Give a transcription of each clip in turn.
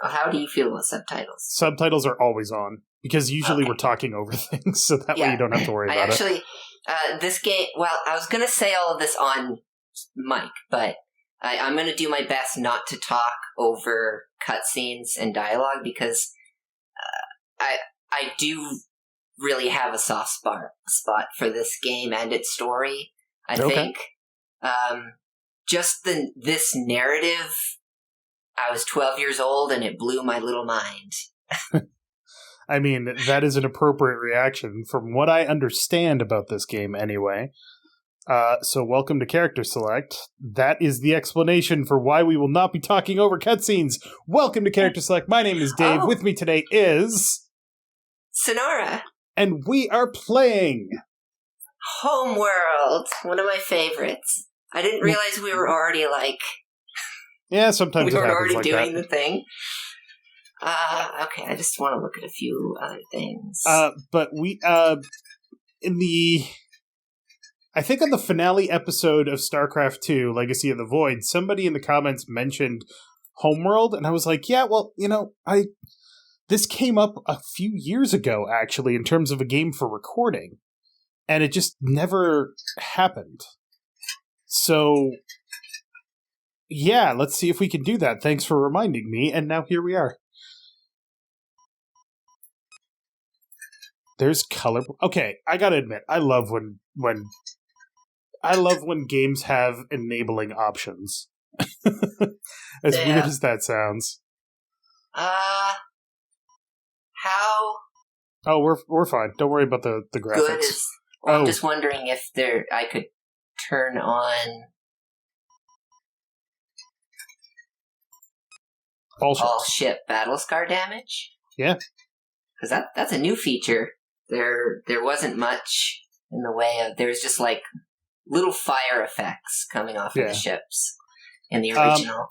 How do you feel about subtitles? Subtitles are always on, because usually we're talking over things, so that way you don't have to worry about it. This game, well, I was going to say all of this on mic, but I'm going to do my best not to talk over cutscenes and dialogue, because I do really have a soft spot for this game and its story. I think just this narrative, I was 12 years old and it blew my little mind. I mean, that is an appropriate reaction from what I understand about this game anyway. So welcome to CharacterSelect. That is the explanation for why we will not be talking over cutscenes. Welcome to CharacterSelect. My name is Dave. With me today is... Sinarra. And we are playing... Homeworld. One of my favorites. I didn't realize we were already Yeah, sometimes we were it happens already like doing that. the thing. Okay, I just want to look at a few other things. But we, in the... I think on the finale episode of StarCraft 2, Legacy of the Void, somebody in the comments mentioned Homeworld, and I was like, yeah, well, this came up a few years ago, actually, in terms of a game for recording, and it just never happened. So, yeah, let's see if we can do that. Thanks for reminding me, and now here we are. There's color. Okay, I gotta admit, I love when games have enabling options. As weird as that sounds. How? Oh, we're fine. Don't worry about the graphics. Good is. Well, I'm just wondering if I could turn on all ship battle scar damage. Yeah, because that's a new feature. There wasn't much in the way of. There's just little fire effects coming off of the ships in the original.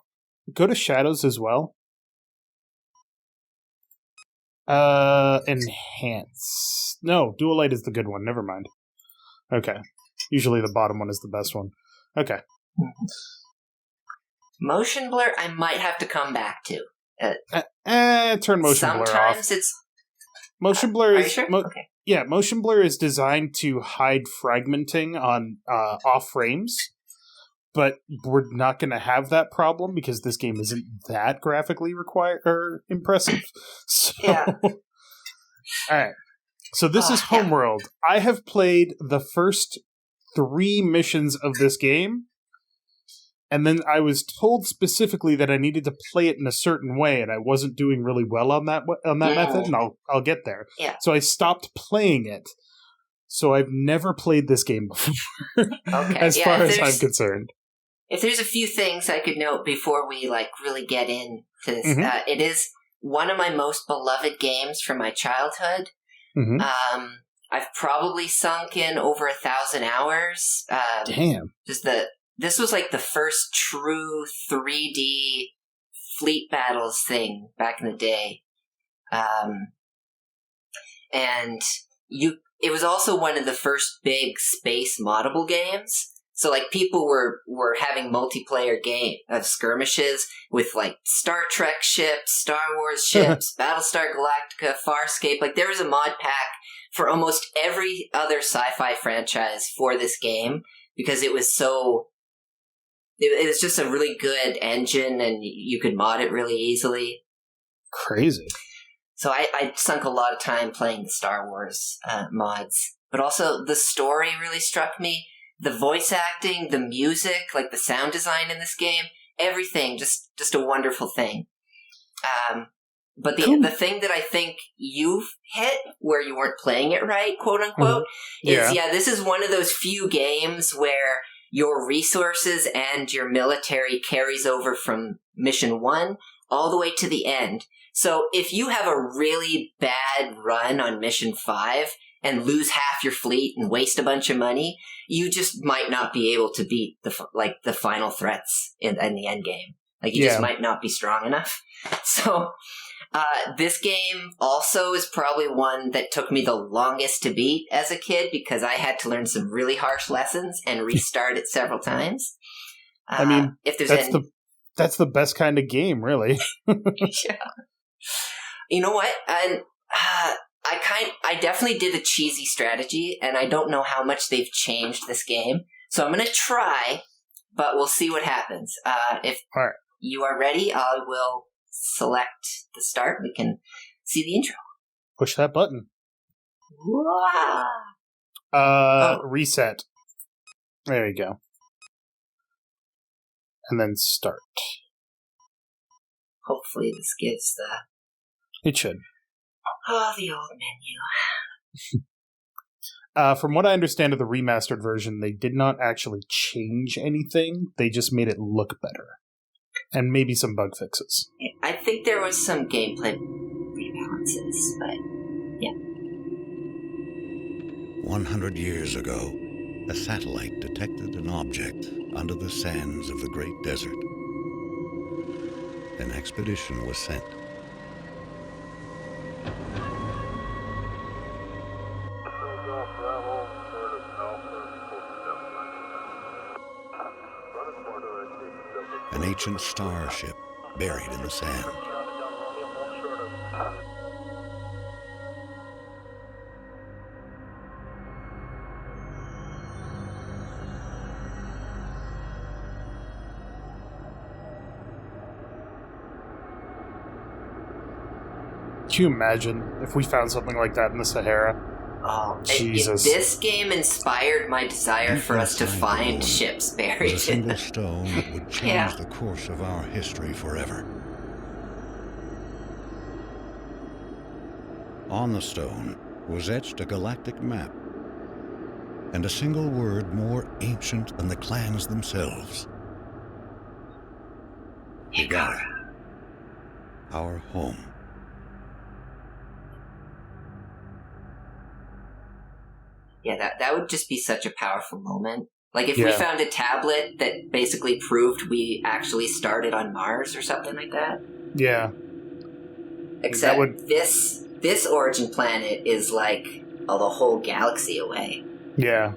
Go to shadows as well. Enhance. No, dual light is the good one. Never mind. Okay. Usually the bottom one is the best one. Okay. Motion blur, I might have to come back to. Turn motion blur off. Sometimes it's... Motion blur is... Are you sure? Okay. Yeah, motion blur is designed to hide fragmenting on off frames, but we're not going to have that problem because this game isn't that graphically impressive. So, yeah. All right. So this is Homeworld. Yeah. I have played the first 3 missions of this game, and then I was told specifically that I needed to play it in a certain way, and I wasn't doing really well on that method, and I'll get there. Yeah. So I stopped playing it. So I've never played this game before, as far as I'm concerned. If there's a few things I could note before we really get into this, it is one of my most beloved games from my childhood. Mm-hmm. I've probably sunk in over 1,000 hours. Damn. This was the first true 3D fleet battles thing back in the day. And it was also one of the first big space moddable games. So people were having multiplayer game of skirmishes with Star Trek ships, Star Wars ships, Battlestar Galactica, Farscape. There was a mod pack for almost every other sci-fi franchise for this game because it was so... It was just a really good engine, and you could mod it really easily. Crazy. So I sunk a lot of time playing the Star Wars mods. But also, the story really struck me. The voice acting, the music, the sound design in this game, everything, just a wonderful thing. But the thing that I think you've hit, where you weren't playing it right, quote unquote, is this is one of those few games where your resources and your military carries over from mission 1 all the way to the end. So if you have a really bad run on mission 5 and lose half your fleet and waste a bunch of money, you just might not be able to beat the final threats in the end game. You just might not be strong enough. So this game also is probably one that took me the longest to beat as a kid because I had to learn some really harsh lessons and restart it several times. I mean, if there's That's the best kind of game, really. Yeah. You know what? And I definitely did a cheesy strategy, and I don't know how much they've changed this game. So I'm going to try, but we'll see what happens. If you are ready, I will select the start. We can see the intro. Push that button. Reset. There you go. And then start. Hopefully this gives It should. the old menu. From what I understand of the remastered version, they did not actually change anything. They just made it look better. And maybe some bug fixes. I think there was some gameplay rebalances, but yeah. 100 years ago, a satellite detected an object under the sands of the Great Desert. An expedition was sent. An ancient starship buried in the sand. Can you imagine if we found something like that in the Sahara? Oh, Jesus. This game inspired my desire for us to find ships buried A single stone that would change the course of our history forever. On the stone was etched a galactic map, and a single word more ancient than the clans themselves. Higara. Our home. Yeah, that would just be such a powerful moment. Like, if we found a tablet that basically proved we actually started on Mars or something like that. Yeah. Except this origin planet is like the whole galaxy away. Yeah.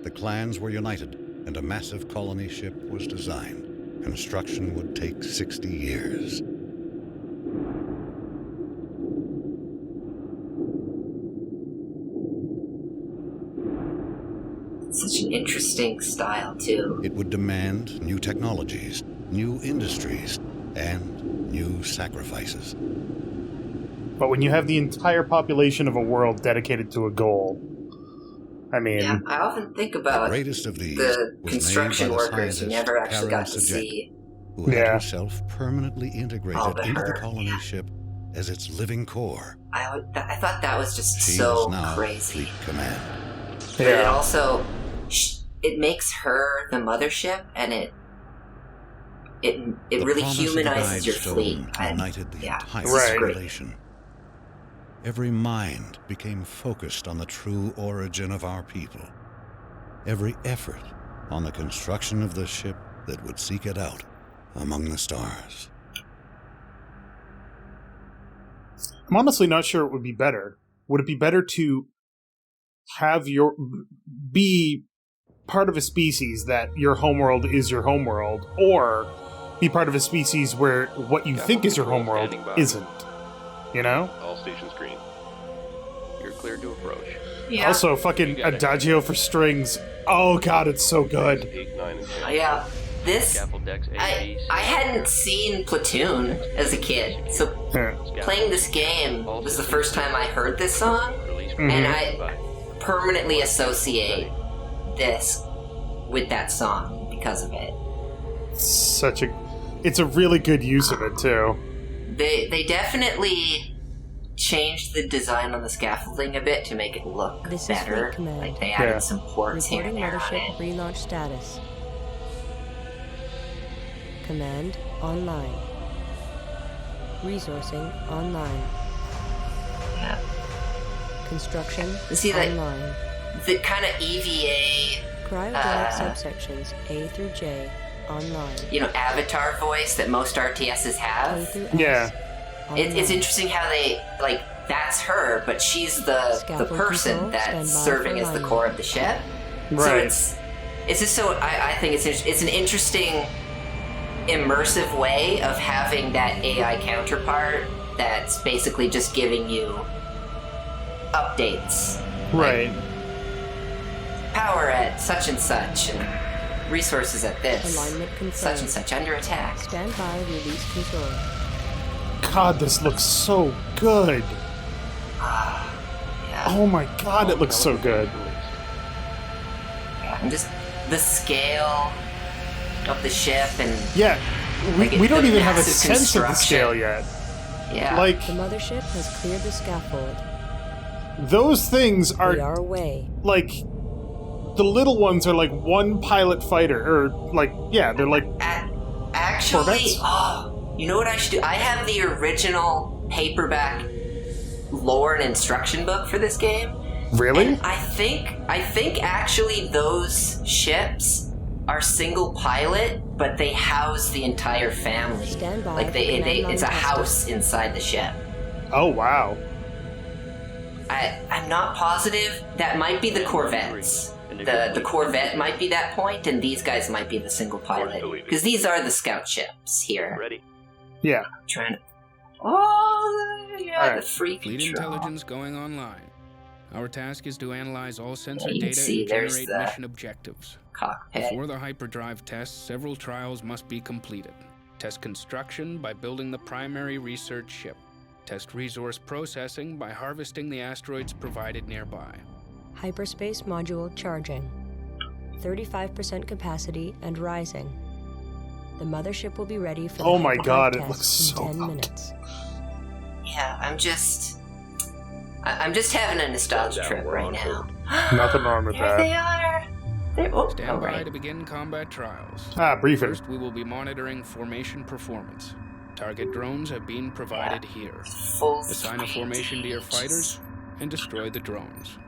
The clans were united, and a massive colony ship was designed. Construction would take 60 years. Such an interesting style, too. It would demand new technologies, new industries, and new sacrifices. But when you have the entire population of a world dedicated to a goal, I mean... Yeah, I often think about the greatest of these the was construction made by the workers you never actually got to CharacterSelect, see. who had herself permanently integrated into the her, colony ship as its living core. I thought that was just She so is now crazy. Fleet Command. But it also... It makes her the mothership, and it really humanizes your fleet. United the entire population. Every mind became focused on the true origin of our people. Every effort on the construction of the ship that would seek it out among the stars. I'm honestly not sure it would be better. Would it be better to have be part of a species that your homeworld is your homeworld, or be part of a species where what you think is your homeworld isn't? You know? All stations green. You're cleared to approach. Yeah. Also, fucking Adagio for strings. Oh god, it's so good. 8, 9, and 10. Yeah. This... Scaffold decks A, B, C. I hadn't seen Platoon as a kid, so playing this game was the first time I heard this song, and I permanently associate this with that song because of it. It's a really good use of it too. They definitely changed the design on the scaffolding a bit to make it look better. Like they added some ports here and there. Mothership relaunch status. Command online. Resourcing online. Yeah. Construction See, like, online. The kind of EVA... Cryogenic subsections A through J online. You know, avatar voice that most RTSs have. A through S, Yeah. It's interesting how they, like, that's her, but she's the person that's serving as the core of the ship. Right. So it's just so, I think it's an interesting immersive way of having that AI counterpart that's basically just giving you updates. Right. Like, power at such and such, and resources at this. Alignment confirmed. Such and such under attack. Stand by, release control. God, this looks so good. Yeah. Oh my god, it looks so good. And just the scale of the ship and Yeah, Like, we don't the even have a massive sense of the construction. scale yet. yeah. Like, The mothership has cleared the scaffold. those things We are, are away. like, the little ones are like one pilot fighter, or, like, yeah, they're like, Actually, Corvettes? you know what I should do? I have the original paperback lore and instruction book for this game. really? And I think actually those ships are single pilot, but they house the entire family. Stand by Like for they command it's a line house inside the ship. Oh, wow. I'm not positive. That might be the Corvettes. The Corvette might be that point, and these guys might be the single pilot. Because these are the scout ships here. Ready? Yeah. I'm trying to... Oh, yeah, Alright. the free Fleet control. intelligence going online. Our task is to analyze all sensor Yeah, you can data see and there's generate the mission objectives. Cockpit. Before the hyperdrive tests, several trials must be completed. Test construction by building the primary research ship. Test resource processing by harvesting the asteroids provided nearby. Hyperspace module charging. 35% capacity and rising. The mothership will be ready for the Oh my hyperdrive God, it test looks in so 10 good. minutes. Yeah, I'm just having a nostalgia trip right now. Nothing wrong with There that. they are. Stand by right. to begin combat trials. Briefing. First, we will be monitoring formation performance. Target drones have been provided here. Full Assign a screen formation to your teams. fighters and destroy the drones.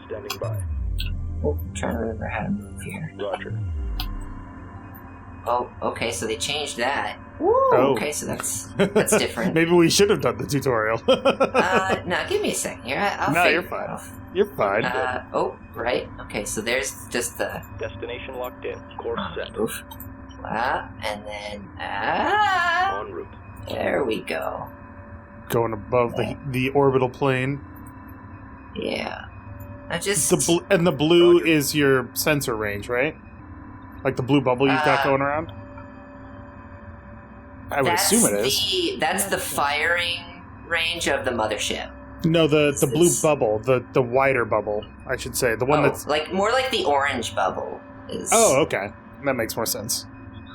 Standing by. Oh, I'm trying to remember how to move here. Roger. Oh, okay, so they changed that. Oh. Okay, so that's different. Maybe we should have done the tutorial. No, give me a second here. I'll No, figure you're it fine. out. You're fine. Oh, right. Okay, so there's just the Destination locked in. Course set. oof. And then En route. there we go. Going above the orbital plane. Yeah. I just The blue is your sensor range, right? Like the blue bubble you've got going around? I would assume it is. That's the firing range of the mothership. No, the blue It's- bubble, the wider bubble, I should say. The one that's... like more like the orange bubble is Oh, okay. That makes more sense.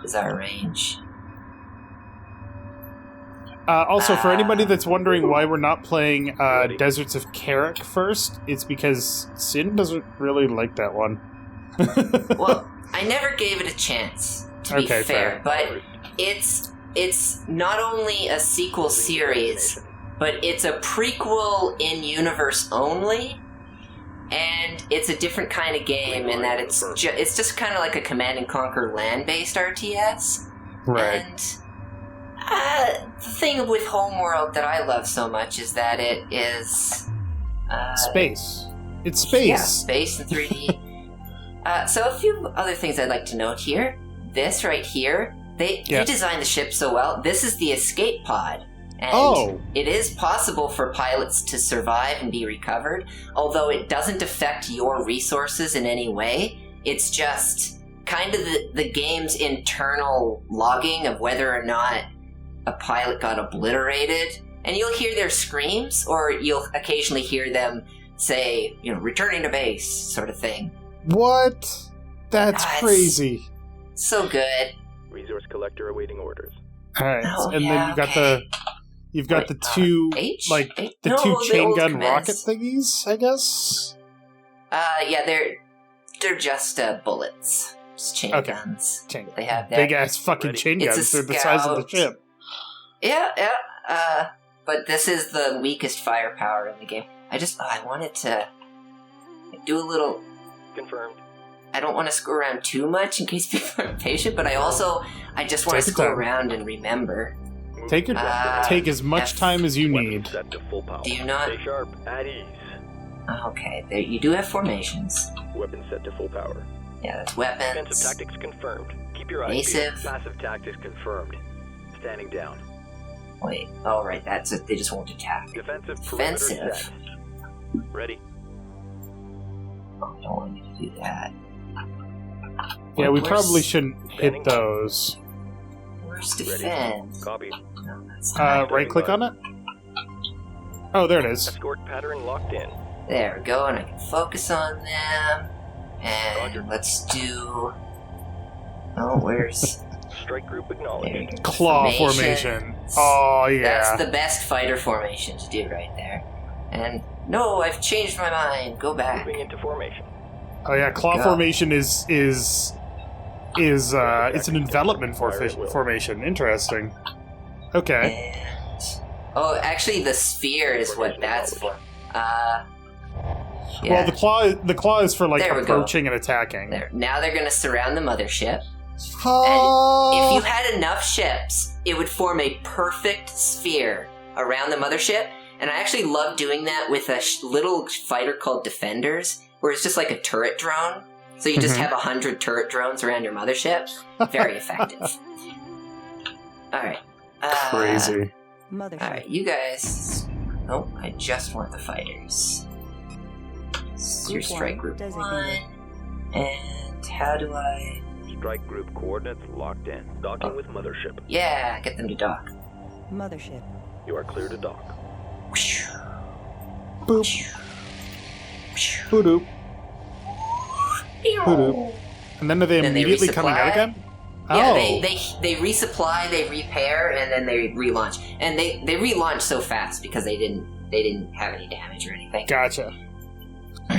is our range. Also, for anybody that's wondering why we're not playing Deserts of Carrick first, it's because Sin doesn't really like that one. Well, I never gave it a chance, to be Okay, fair, fair. but it's not only a sequel series, but it's a prequel in universe only, and it's a different kind of game in that it's just kind of like a Command and Conquer land-based RTS. Right. And the thing with Homeworld that I love so much is that it is Space. It's space. Yeah, space in 3D. So a few other things I'd like to note here. This right here, they designed the ship so well. This is the escape pod. And it is possible for pilots to survive and be recovered, although it doesn't affect your resources in any way. It's just kind of the game's internal logging of whether or not a pilot got obliterated. And you'll hear their screams, or you'll occasionally hear them say, returning to base, sort of thing. What? That's crazy. So good. Resource collector awaiting orders. Alright, Oh, and yeah, then you've got the two, H? like, H? the No, two the chain old gun commands. rocket thingies, I guess? Yeah, they're just bullets. Just chain guns. They have that. Big ass fucking chain It's a guns. They're the size of the scout. ship. Yeah. But this is the weakest firepower in the game. I wanted to do a little... Confirmed. I don't want to screw around too much in case people are impatient, but I just want Take to your screw time. around and remember. Take as much time as you need. Set to full power. Do you not? Stay sharp. At ease. Okay, there you do have formations. Weapon set to full power. Yeah, that's Defensive weapons. tactics confirmed. Keep Keep your eyes Evasive. peeled. Passive tactics confirmed. Standing down. Wait. Oh, right. That's it. They just won't attack. Defensive perimeter Defensive. set. Ready. Oh, I don't want you to do that. Yeah, we Where's- probably shouldn't hit those. Where's Ready. defense? Copy. No, that's not. Right-click on it? Oh, there it is. Escort pattern locked in. There we go, and I can focus on them. And Roger. let's do... Oh, where's... Strike group There acknowledged. we go. Claw formation. Oh, yeah. That's the best fighter formation to do right there. And, no, I've changed my mind. Go back. Moving into formation. Oh, yeah, claw Go. formation is it's an envelopment formation. Interesting. Okay. And... Oh, actually, the sphere is what that's for. Yeah. Well, the claw is for, like, There we approaching and attacking. There. Now they're gonna surround the mothership. Oh. And if you had enough ships, it would form a perfect sphere around the mothership. And I actually love doing that with a little fighter called Defenders, where it's just like a turret drone. So you just have 100 turret drones around your mothership. Very effective. Alright. Crazy. Mothership. Alright, you guys... Oh, I just want the fighters. It's your Group strike one group designated. 1. And how do I... Strike group coordinates locked in. Docking with mothership. Yeah, get them to dock. Mothership. You are clear to dock. Boop. Hoodoo. Hoodoo. And then are they Then they immediately coming out resupply? again? Yeah, Oh. they resupply, they repair, and then they relaunch. And they relaunch so fast because they didn't have any damage or anything. Gotcha.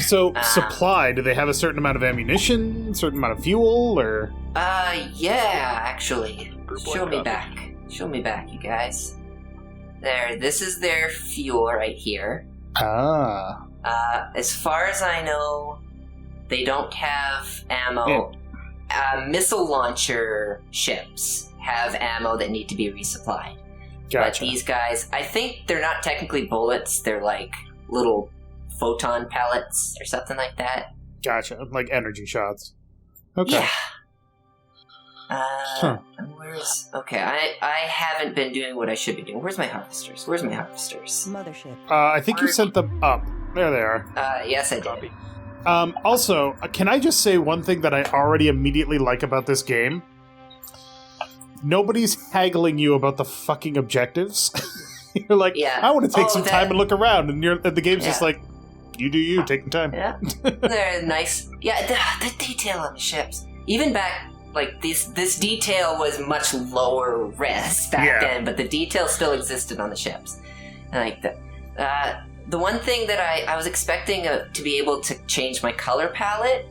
So, supply, do they have a certain amount of ammunition, certain amount of fuel, or... Yeah, actually. Group Show one me copy. back. Show me back, you guys. There, this is their fuel right here. Ah. As far as I know, they don't have ammo. Missile launcher ships have ammo that need to be resupplied. Gotcha. But these guys, I think they're not technically bullets, they're like little photon pellets or something like that. Gotcha. Like energy shots. Okay. Yeah. Where's... Okay, I haven't been doing what I should be doing. Where's my harvesters? Mothership. I think you sent them up. There they are. Yes, I did. Copy. Also, can I just say one thing that I already immediately like about this game? Nobody's haggling you about the fucking objectives. You're like, Yeah. I want to take Oh, some that- time and look around, and the game's just Yeah. like, you do you, take your time. Yeah, they're nice. Yeah, the detail on the ships. Even back, like, this detail was much lower res back then, but the detail still existed on the ships. And like the one thing that I was expecting to be able to change my color palette,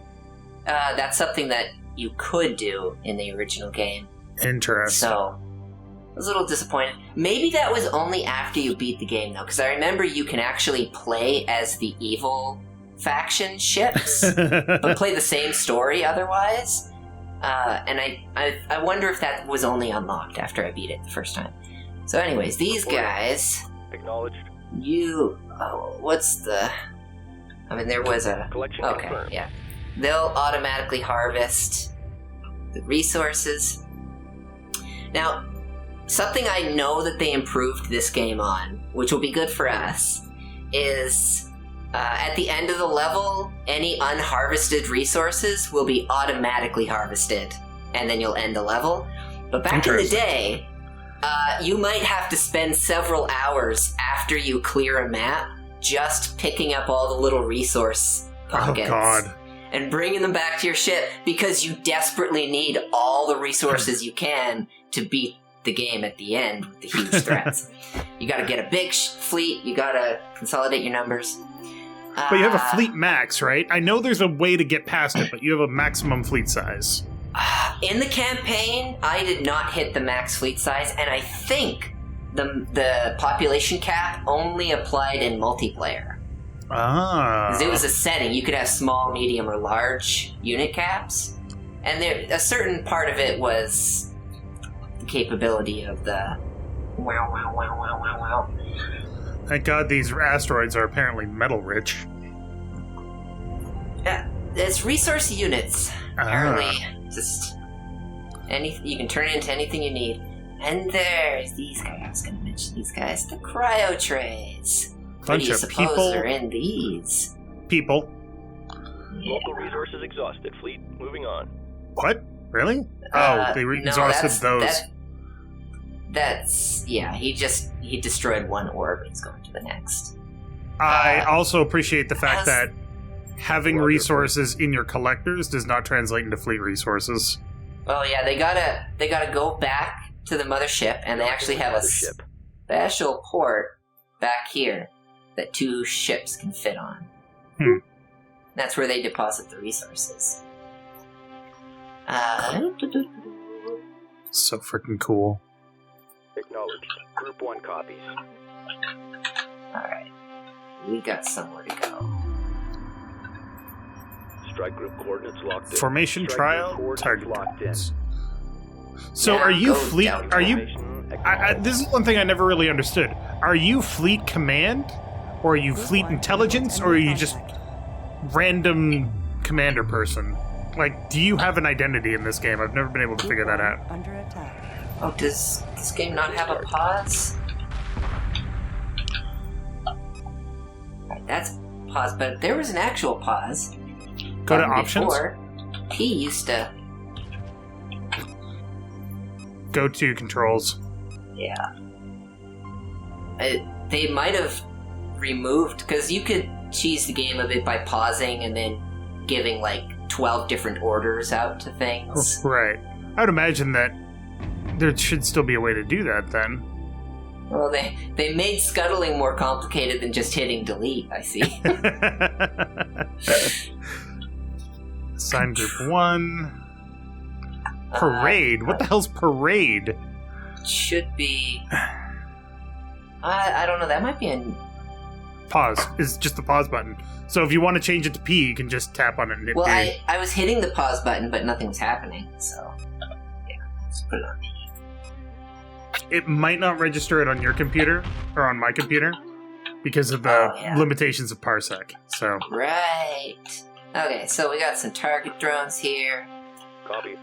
that's something that you could do in the original game. Interesting. So, I was a little disappointed. Maybe that was only after you beat the game, though, because I remember you can actually play as the evil faction ships, but play the same story otherwise. And I wonder if that was only unlocked after I beat it the first time. So anyways, these guys... Acknowledged. what's the... I mean, there was a... Collection Okay, confirmed. yeah. They'll automatically harvest the resources. Now, something I know that they improved this game on, which will be good for us, is at the end of the level, any unharvested resources will be automatically harvested, and then you'll end the level. But back in the day, you might have to spend several hours after you clear a map just picking up all the little resource pockets. Oh, God. And bringing them back to your ship because you desperately need all the resources you can to beat the game at the end with the huge threats. You gotta get a big fleet, you gotta consolidate your numbers. But you have a fleet max, right? I know there's a way to get past it, but you have a maximum fleet size. In the campaign, I did not hit the max fleet size, and I think the population cap only applied in multiplayer. Ah. 'Cause it was a setting. You could have small, medium, or large unit caps. And a certain part of it was the capability of the wow, wow, wow, wow, wow, wow. Thank God these asteroids are apparently metal rich. Yeah, it's resource units. Apparently, just You can turn it into anything you need. And there's these guys. I was going to mention these guys. The cryo trays. What do you suppose are in these? People. Yeah. Local resources exhausted. Fleet, moving on. What? Really? They exhausted those. He destroyed one orb. He's going to the next. I also appreciate the fact that having resources in your collectors does not translate into fleet resources. Oh yeah, they gotta go back to the mothership, and they actually have a special port back here that 2 ships can fit on. That's where they deposit the resources. So freaking cool. Acknowledged. Group 1 copies. Alright. We got somewhere to go. Strike group coordinates locked in. Formation trial, target locked in. So Yeah, are you go fleet... down. Are you... this is one thing I never really understood. Are you fleet command? Or are you fleet intelligence? Or are you just random commander person? Like, do you have an identity in this game? I've never been able to figure that out. Under attack. Oh, does this game not have a pause? Right, that's pause, but there was an actual pause. Go to options. Before, P used to... Go to controls. Yeah. They might have removed... Because you could cheese the game a bit by pausing and then giving, 12 different orders out to things. Right. I would imagine that there should still be a way to do that, then. Well, they made scuttling more complicated than just hitting delete, I see. Assign group 1. Parade? What the hell's parade? Should be... I don't know, that might be a... Pause is just the pause button. So if you want to change it to P, you can just tap on it and hit P. I was hitting the pause button, but nothing was happening, so... Yeah, let's put it on P. It might not register it on your computer, or on my computer, because of the limitations of Parsec, so... Right. Okay, so we got some target drones here. Copy.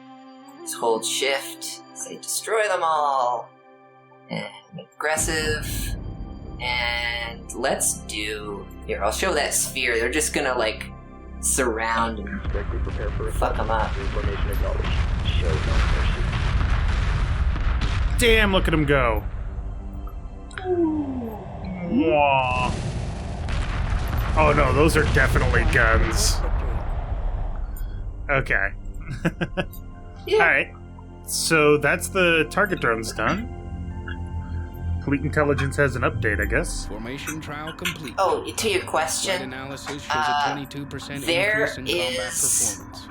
Let's hold shift, say destroy them all. And aggressive. And let's do... Here, I'll show that sphere. They're just gonna, surround and Prepare for fuck them up. Information acknowledged. Show no mercy. Damn, look at him go. Wah. Oh no, those are definitely guns. Okay. Yeah. Alright. So that's the target drones done. Fleet intelligence has an update, I guess. Formation trial complete. Oh, to your Flight question, analysis shows a 22% there increase in combat is performance.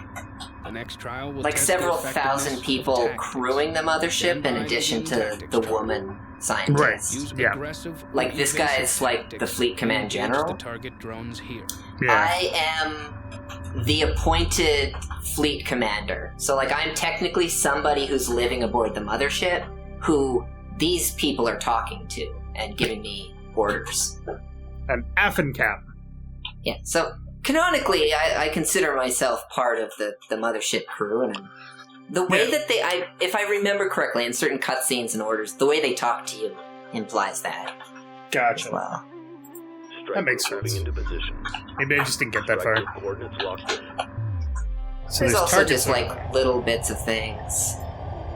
The next trial will like test several the thousand effectiveness people of tactics. crewing the mothership in addition to the woman scientist. Use Yeah. aggressive or Like, this guy is like evasive the fleet tactics command to engage general. The target drones here. Yeah. I am the appointed fleet commander. So, I'm technically somebody who's living aboard the mothership who these people are talking to and giving me orders. An Affencap. Yeah, so canonically, I consider myself part of the mothership crew, and the way that if I remember correctly, in certain cutscenes and orders, the way they talk to you implies that. Gotcha. As well. That makes sense. Moving into position. Maybe I just didn't get that far. Strike coordinates locked in. So There's also targets just everywhere. little bits of things.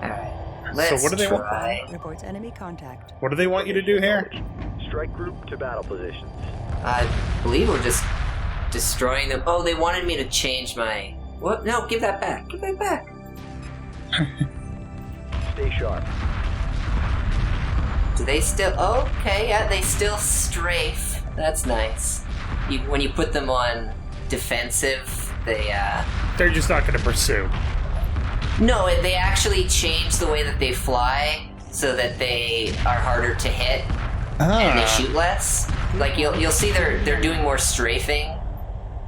Alright, let's what do they want? try. Reports enemy contact. What do they want you to do here? Strike group to battle positions. I believe we're just destroying them. Oh, they wanted me to change my... What? No, give that back. Give that back. Stay sharp. Do they still... Oh, okay, yeah, they still strafe. That's nice. When you put them on defensive, they, They're just not going to pursue. No, they actually change the way that they fly so that they are harder to hit and they shoot less. Like, you'll see they're doing more strafing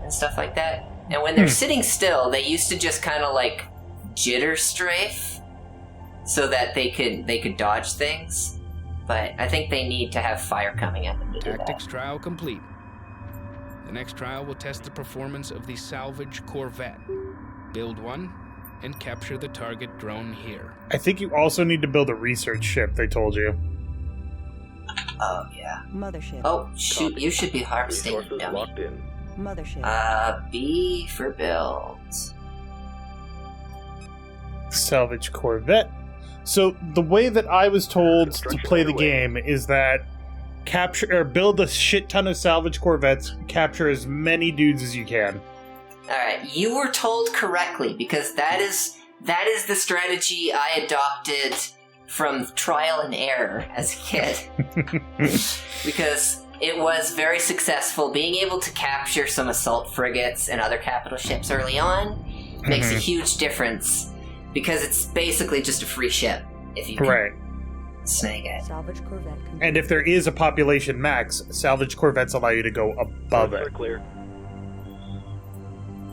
and stuff like that. And when they're sitting still, they used to just kind of jitter strafe so that they could dodge things. But I think they need to have fire coming at them to do Tactics that. trial complete. The next trial will test the performance of the Salvage corvette. Build 1, and capture the target drone here. I think you also need to build a research ship, they told you. Oh, yeah. Mothership. Oh, shoot, you should be harvesting, Resources dummy. locked in. Mothership. B for build. Salvage Corvette. So the way that I was told to play the game is that build a shit ton of salvage Corvettes, capture as many dudes as you can. Alright, you were told correctly, because that is the strategy I adopted from trial and error as a kid. Because it was very successful. Being able to capture some assault frigates and other capital ships early on makes a huge difference, because it's basically just a free ship if you can snag it. Salvage Corvette complete. And if there is a population max, salvage Corvettes allow you to go above it. Clear.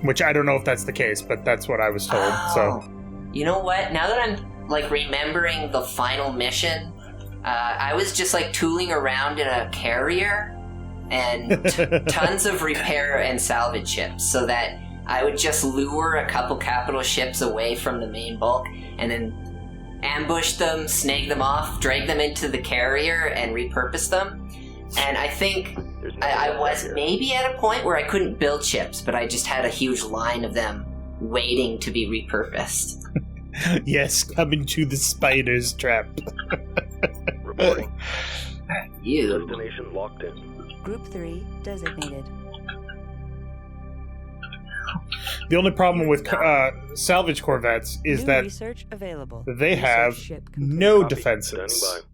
Which I don't know if that's the case, but that's what I was told. So, you know what? Now that I'm remembering the final mission, I was just tooling around in a carrier and tons of repair and salvage ships, so that I would just lure a couple capital ships away from the main bulk and then ambush them, snag them off, drag them into the carrier, and repurpose them. And I think I was maybe at a point where I couldn't build ships, but I just had a huge line of them waiting to be repurposed. yes, come into the spider's trap. Reporting. You. Destination locked in. Group 3 designated. The only problem with salvage Corvettes is New that research available. they Research have ship complete. no Copy. defenses. Standing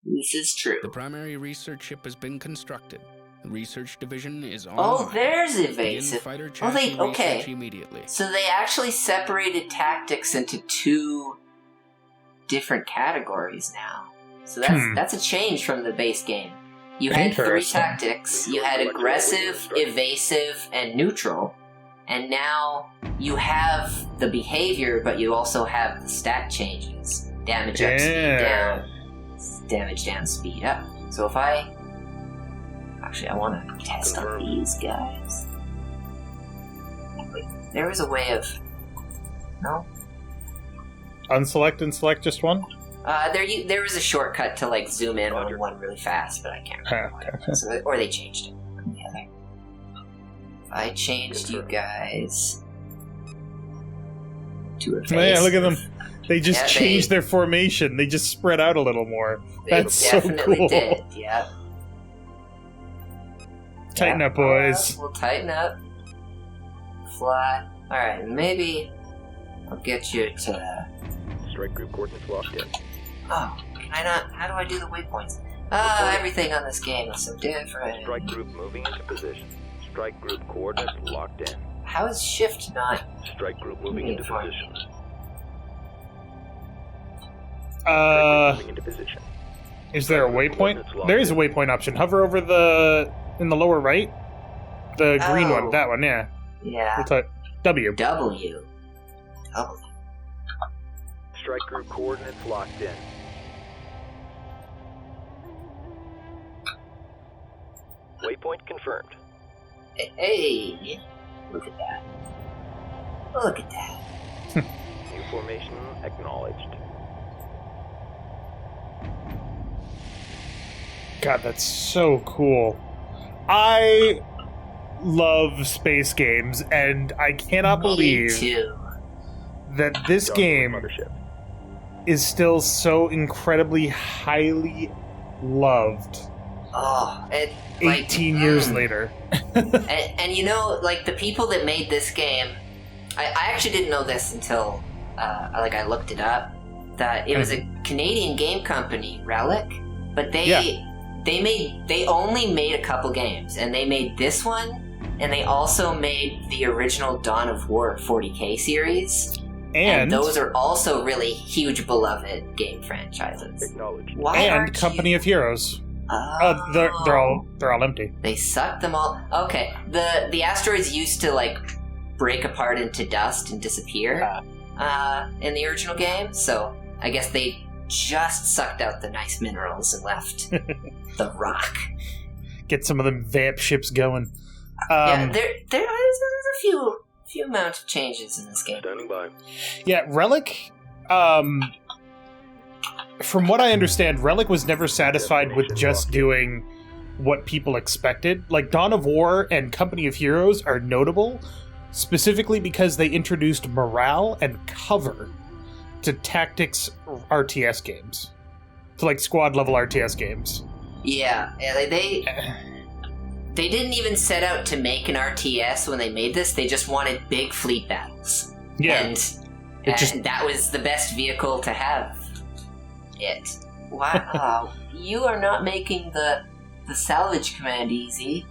This is true. The primary research ship has been constructed. The research division is on. Oh, there's Begin evasive. fighter Oh, they chassis okay. research immediately. So they actually separated tactics into 2 different categories now. So that's a change from the base game. You had 3 Interesting. tactics. You had aggressive, evasive, and neutral. And now you have the behavior, but you also have the stat changes. Damage up, speed down. Damage down, speed up. So if I... Actually, I want to test on these guys. Wait, there was a way of... No? Unselect and select just one? There was a shortcut to zoom in on one really fast, but I can't remember. Okay. So, or they changed it. Yeah, if I changed you guys to a face. Oh, yeah, look at them. They just Yeah, changed their formation. They just spread out a little more. That's so definitely cool. did. Yeah. Tighten up, boys. We'll tighten up. Fly. All right, maybe I'll get you to. Strike group coordinates locked in. Oh, can I not? How do I do the waypoints? Everything on this game is so different. Strike group moving into position. Strike group coordinates locked in. How is shift not? Strike group moving into Fine. position. Strike group moving into position. Is there a waypoint? There is a waypoint option. Hover over in the lower right. The green one. That one, yeah. Yeah. We'll type W. W. Strike group coordinates locked in. Waypoint confirmed. Hey, look at that. Look at that. New formation acknowledged. God, that's so cool. I love space games, and I cannot Me believe too. that this game Mothership. is still so incredibly highly loved Oh, 18 years later. And the people that made this game, I actually didn't know this until I looked it up. That it was a Canadian game company, Relic, but they only made a couple games, and they made this one, and they also made the original Dawn of War 40K series. And those are also really huge beloved game franchises. Acknowledged. Why And aren't Company you... of Heroes. Oh. They're all empty. They sucked them all. Okay, the asteroids used to break apart into dust and disappear in the original game. So I guess they just sucked out the nice minerals and left the rock. Get some of them vamp ships going. Yeah, there's a few few amount of changes in this game. Standing by. Yeah, Relic, from what I understand, Relic was never satisfied with just doing what people expected. Like, Dawn of War and Company of Heroes are notable, specifically because they introduced morale and cover to tactics RTS games. To, like, squad-level RTS games. Yeah, they didn't even set out to make an RTS when they made this. They just wanted big fleet battles. Yeah. And that was the best vehicle to have it. Wow. You are not making the salvage command easy.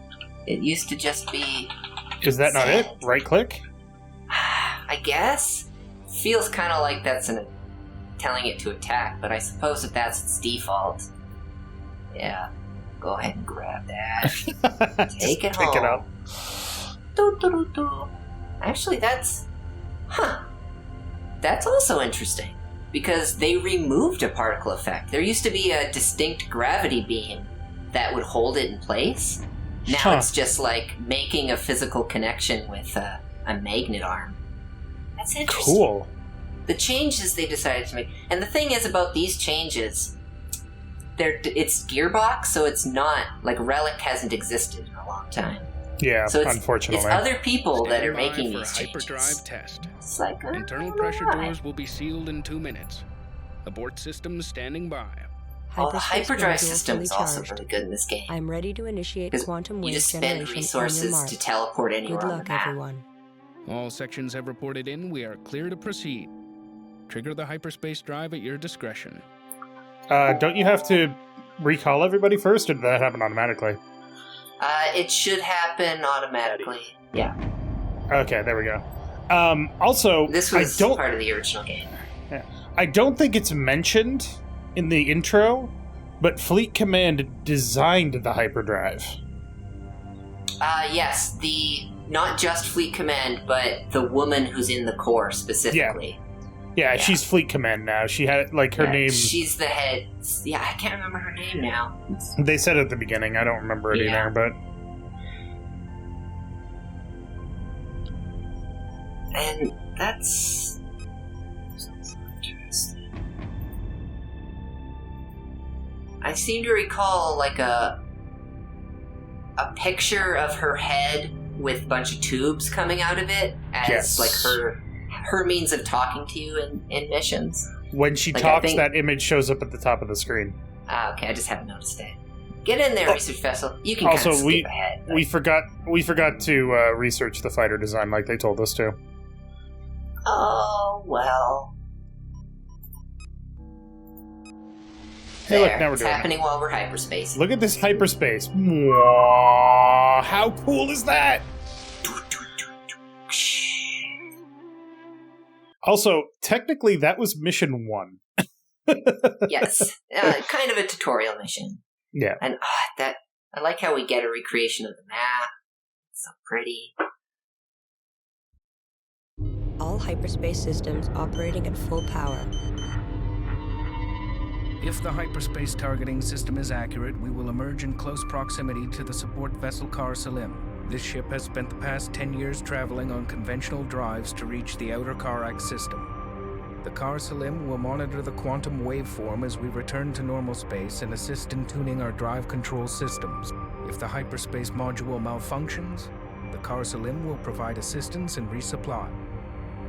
It used to just be... Is that not it? Right-click? I guess. Feels kind of like that's telling it to attack, but I suppose that that's its default. Yeah. Go ahead and grab that. Take it home. Pick it up. Actually, that's also interesting, because they removed a particle effect. There used to be a distinct gravity beam that would hold it in place. Now it's just like making a physical connection with a magnet arm. That's interesting. Cool. The changes they decided to make, and the thing is about these changes, it's Gearbox, so it's not like Relic hasn't existed in a long time. Yeah, so unfortunately, it's other people that are Standing by making for these changes. hyperdrive test. It's like Internal pressure doors will be sealed in 2 minutes. Abort systems standing by. Oh, the hyperdrive module system fully is also charged. really good in this game. I'm ready to initiate 'Cause quantum you wave just spend generation on your resources mark. to teleport anywhere Good on luck, the map. everyone. All sections have reported in. We are clear to proceed. Trigger the hyperspace drive at your discretion. Don't you have to recall everybody first, or did that happen automatically? It should happen automatically. Yeah. Okay, there we go. Also, This was part of the original game. I don't think it's mentioned in the intro, but Fleet Command designed the hyperdrive. Yes, not just Fleet Command, but the woman who's in the core specifically. Yeah, she's Fleet Command now. She had, like, her name... She's the head... Yeah, I can't remember her name now. They said it at the beginning. I don't remember it either, but... And that's... interesting. I seem to recall, like, a picture of her head with a bunch of tubes coming out of it as, like, her means of talking to you in missions. When she talks, that image shows up at the top of the screen. Okay, I just haven't noticed it. Get in there, research vessel. You can also, kind of skip ahead. But... we forgot to research the fighter design like they told us to. Oh, well. Hey, look, now we're it's doing happening while we're hyperspace. Look at this hyperspace. Mwah, how cool is that? Also, technically, that was mission 1. Yes, kind of a tutorial mission. Yeah, and I like how we get a recreation of the map. It's so pretty. All hyperspace systems operating at full power. If the hyperspace targeting system is accurate, we will emerge in close proximity to the support vessel Car Salim. This ship has spent the past 10 years traveling on conventional drives to reach the outer Karak system. The Car Salim will monitor the quantum waveform as we return to normal space and assist in tuning our drive control systems. If the hyperspace module malfunctions, the Car Salim will provide assistance and resupply.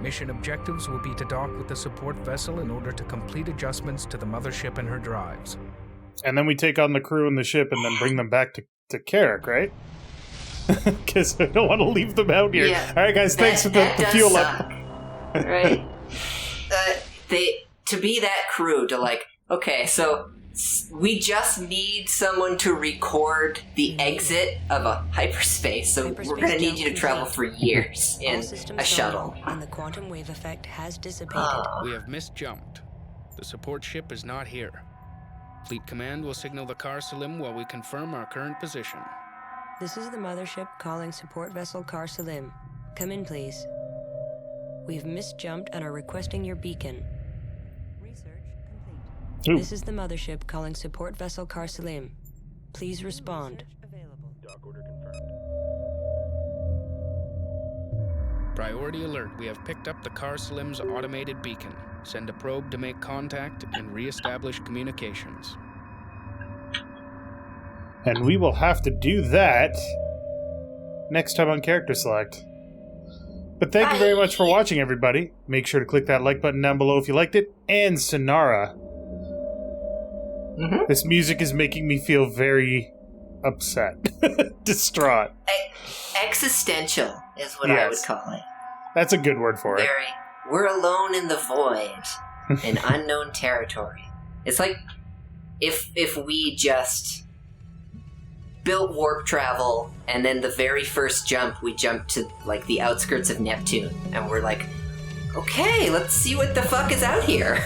Mission objectives will be to dock with the support vessel in order to complete adjustments to the mothership and her drives. And then we take on the crew and the ship and then bring them back to Karak, right? Because I don't want to leave them out here. Yeah, all right, guys, thanks for the fuel suck. up. Right. To be that crew, to like, okay, so we just need someone to record the exit of a hyperspace, so we're going to need you to travel for years in a shuttle. And the quantum wave effect has dissipated. We have misjumped. The support ship is not here. Fleet Command will signal the Car Salim while we confirm our current position. This is the mothership calling support vessel Car Salim. Come in, please. We've misjumped and are requesting your beacon. Research complete. Ooh. This is the mothership calling support vessel Car Salim. Please respond. Research available. Dock order confirmed. Priority alert. We have picked up the Car Slim's automated beacon. Send a probe to make contact and re-establish communications. And we will have to do that next time on Character Select. But thank you very much for watching, everybody. Make sure to click that like button down below if you liked it. And Sinarra. This music is making me feel very upset. Distraught. Existential is what I would call it. That's a good word for it. We're alone in the void, in unknown territory. It's like if we just built warp travel, and then the very first jump, we jumped to, like, the outskirts of Neptune, and we're like, okay, let's see what the fuck is out here.